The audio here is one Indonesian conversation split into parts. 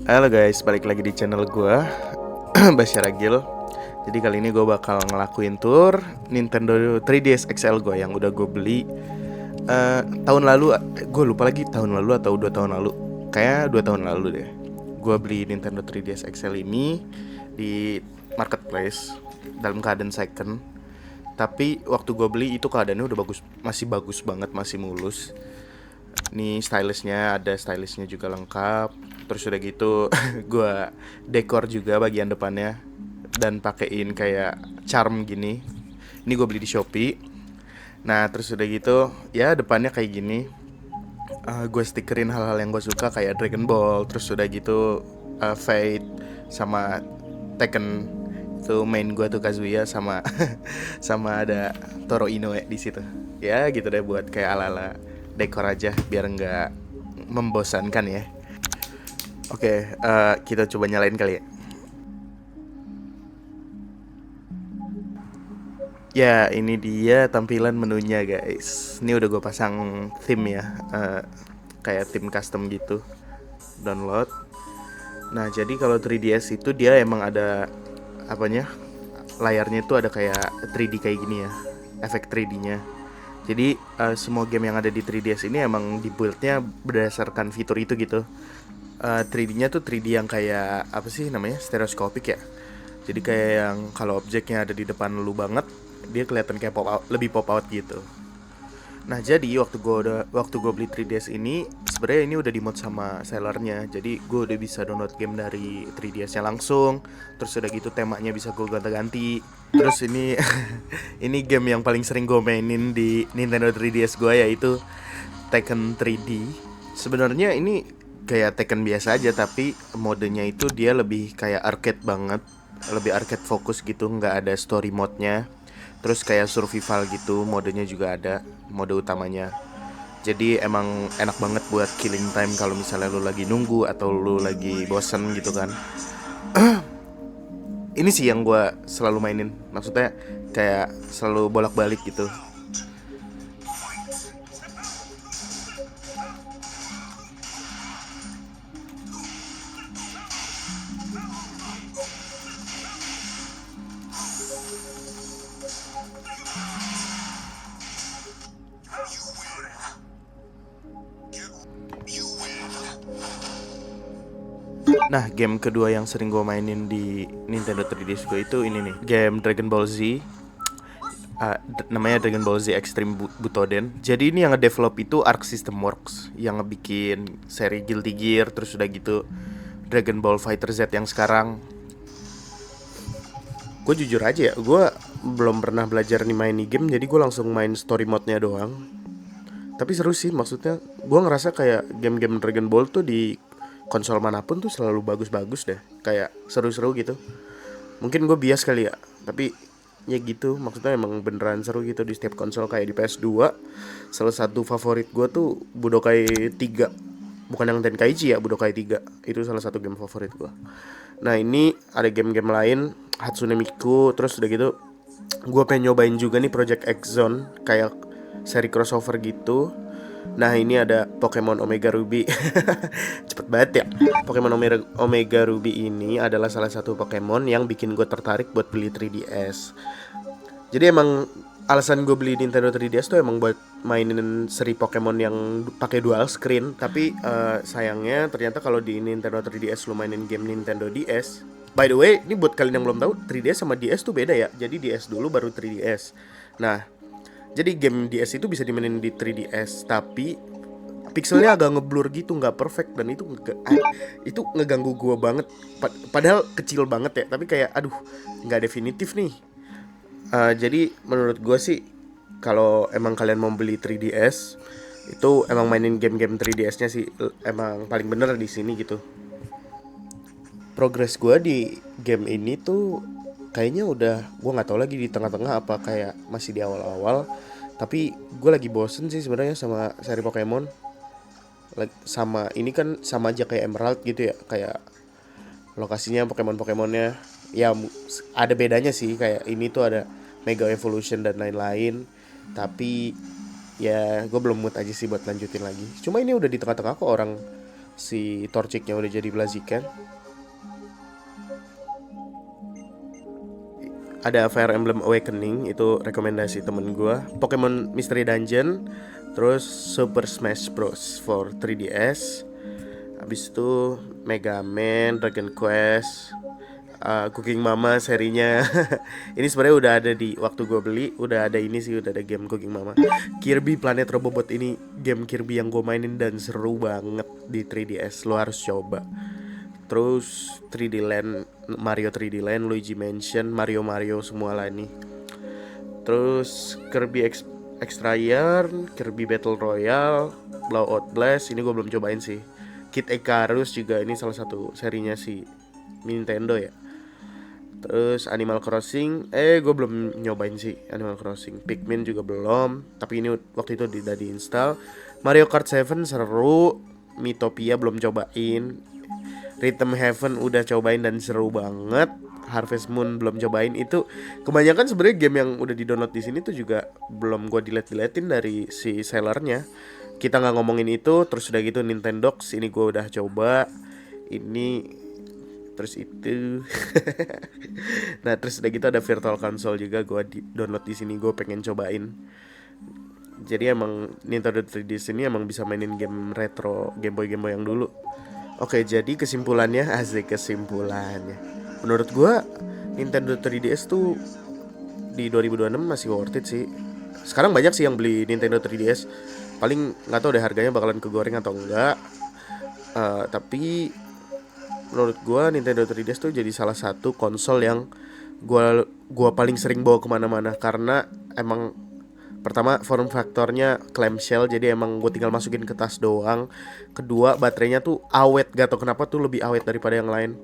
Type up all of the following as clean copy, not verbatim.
Halo guys, balik lagi di channel gue Basyar Agil. Jadi kali ini gue bakal ngelakuin tour Nintendo 3DS XL gue yang udah gue beli tahun lalu. Gue lupa lagi tahun lalu atau 2 tahun lalu. Kayak 2 tahun lalu deh. Gue beli Nintendo 3DS XL ini di marketplace dalam keadaan second. Tapi waktu gue beli itu keadaannya udah masih bagus banget, masih mulus. Nih ada stylishnya juga lengkap. Terus udah gitu gue dekor juga bagian depannya dan pakein kayak charm gini. Ini gue beli di Shopee. Nah terus udah gitu ya depannya kayak gini. Gue stikerin hal-hal yang gue suka kayak Dragon Ball. Terus udah gitu Fate sama Tekken. Itu main gue tuh Kazuya sama sama ada Toro Inoue di situ. Ya gitu deh buat kayak ala-ala dekor aja biar nggak membosankan ya. Oke, kita coba nyalain kali ya. Ya, ini dia tampilan menunya guys. Ini udah gue pasang theme ya, kayak theme custom gitu. Download. Nah, jadi kalau 3DS itu dia emang ada apanya? Layarnya itu ada kayak 3D kayak gini ya, efek 3D-nya. Jadi semua game yang ada di 3DS ini emang dibuild-nya berdasarkan fitur itu gitu. 3D-nya tuh 3D yang kayak apa sih namanya? Stereoskopik ya. Jadi kayak yang kalau objeknya ada di depan lu banget, dia kelihatan kayak lebih pop out gitu. Nah jadi waktu gue beli 3DS ini sebenarnya ini udah dimod sama sellernya. Jadi gue udah bisa download game dari 3DS-nya langsung. Terus udah gitu temanya bisa gue ganti-ganti. Terus ini ini game yang paling sering gue mainin di Nintendo 3DS gue yaitu Tekken 3D. Sebenarnya ini kayak Tekken biasa aja tapi modenya itu dia lebih kayak arcade banget, lebih arcade fokus gitu, nggak ada story mode-nya. Terus kayak survival gitu, modenya juga ada, mode utamanya. Jadi emang enak banget buat killing time kalau misalnya lu lagi nunggu atau lu lagi bosen gitu kan. Ini sih yang gue selalu mainin, maksudnya kayak selalu bolak-balik gitu. Nah, game kedua yang sering gue mainin di Nintendo 3DS gue itu ini nih, game Dragon Ball Z. Namanya Dragon Ball Z Extreme Butoden. Jadi ini yang ngedevelop itu Arc System Works, yang ngebikin seri Guilty Gear, terus udah gitu Dragon Ball Fighter Z yang sekarang. Gue jujur aja ya, gue belum pernah belajar nih main nih game, jadi gue langsung main story mode-nya doang. Tapi seru sih, maksudnya gue ngerasa kayak game-game Dragon Ball tuh di konsol manapun tuh selalu bagus-bagus deh, kayak seru-seru gitu. Mungkin gue bias kali ya, tapi ya gitu, maksudnya emang beneran seru gitu di setiap konsol. Kayak di PS2 salah satu favorit gue tuh Budokai 3. Bukan yang Tenkaichi ya, Budokai 3 itu salah satu game favorit gue. Nah ini ada game-game lain, Hatsune Miku. Terus udah gitu gue pengen nyobain juga nih Project X Zone, kayak seri crossover gitu. Nah ini ada Pokemon Omega Ruby. Cepet banget ya. Pokemon Omega Ruby ini adalah salah satu Pokemon yang bikin gue tertarik buat beli 3DS. Jadi emang alasan gue beli Nintendo 3DS tuh emang buat mainin seri Pokemon yang pakai dual screen. Tapi sayangnya ternyata kalau di Nintendo 3DS lu mainin game Nintendo DS. By the way, ini buat kalian yang belum tahu, 3DS sama DS tuh beda ya. Jadi DS dulu baru 3DS. Nah, jadi game DS itu bisa dimainin di 3DS, tapi pixelnya agak ngeblur gitu, nggak perfect, dan itu ngeganggu gue banget. Padahal kecil banget ya, tapi kayak aduh nggak definitif nih. Jadi menurut gue sih kalau emang kalian mau beli 3DS itu emang mainin game-game 3DS-nya sih emang paling bener di sini gitu. Progres gue di game ini tuh kayaknya udah, gue nggak tahu lagi di tengah-tengah apa kayak masih di awal-awal. Tapi gue lagi bosen sih sebenarnya sama seri Pokemon. Sama ini kan sama aja kayak Emerald gitu ya, kayak lokasinya Pokemon-Pokemonnya ya ada bedanya sih. Kayak ini tuh ada Mega Evolution dan lain-lain. Tapi ya gue belum mood aja sih buat lanjutin lagi. Cuma ini udah di tengah-tengah kok, orang si Torchicnya udah jadi Blaziken. Ada Fire Emblem Awakening, itu rekomendasi temen gue. Pokemon Mystery Dungeon, terus Super Smash Bros for 3DS. Habis itu Mega Man, Dragon Quest, Cooking Mama serinya. Ini sebenarnya udah ada di waktu gue beli, udah ada ini sih, udah ada game Cooking Mama. Kirby Planet Robobot, ini game Kirby yang gue mainin dan seru banget di 3DS. Lo harus coba. Terus 3D Land, Mario 3D Land, Luigi Mansion, Mario semua lah ini. Terus Kirby Extra Yarn, Kirby Battle Royale, Blowout Blast, ini gue belum cobain sih. Kid Icarus juga, ini salah satu serinya si Nintendo ya. Terus Animal Crossing, gue belum nyobain sih Animal Crossing. Pikmin juga belum, tapi ini waktu itu udah diinstal. Mario Kart 7 seru. Miitopia belum cobain. Rhythm Heaven udah cobain dan seru banget. Harvest Moon belum cobain. Itu kebanyakan sebenarnya game yang udah di-download di sini tuh juga belum gue delete-deletin dari si sellernya. Kita nggak ngomongin itu. Terus udah gitu Nintendox, ini gue udah coba. Ini terus itu. Nah terus udah gitu ada Virtual Console juga gue download di sini, gue pengen cobain. Jadi emang Nintendo 3DS ini emang bisa mainin game retro, Game Boy yang dulu. Oke, jadi kesimpulannya, asik kesimpulannya. Menurut gua Nintendo 3DS tuh di 2026 masih worth it sih. Sekarang banyak sih yang beli Nintendo 3DS. Paling nggak tahu deh harganya bakalan kegoreng atau enggak. Tapi menurut gua Nintendo 3DS tuh jadi salah satu konsol yang gua paling sering bawa kemana-mana karena emang pertama form faktornya clamshell, jadi emang gue tinggal masukin ke tas doang. Kedua baterainya tuh awet, gak tau kenapa tuh lebih awet daripada yang lain.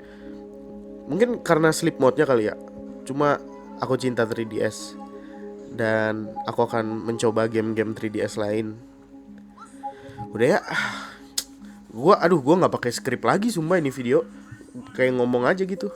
Mungkin karena sleep mode-nya kali ya. Cuma aku cinta 3DS dan aku akan mencoba game-game 3DS lain. Udah ya. Gua nggak pakai skrip lagi sumpah, ini video kayak ngomong aja gitu.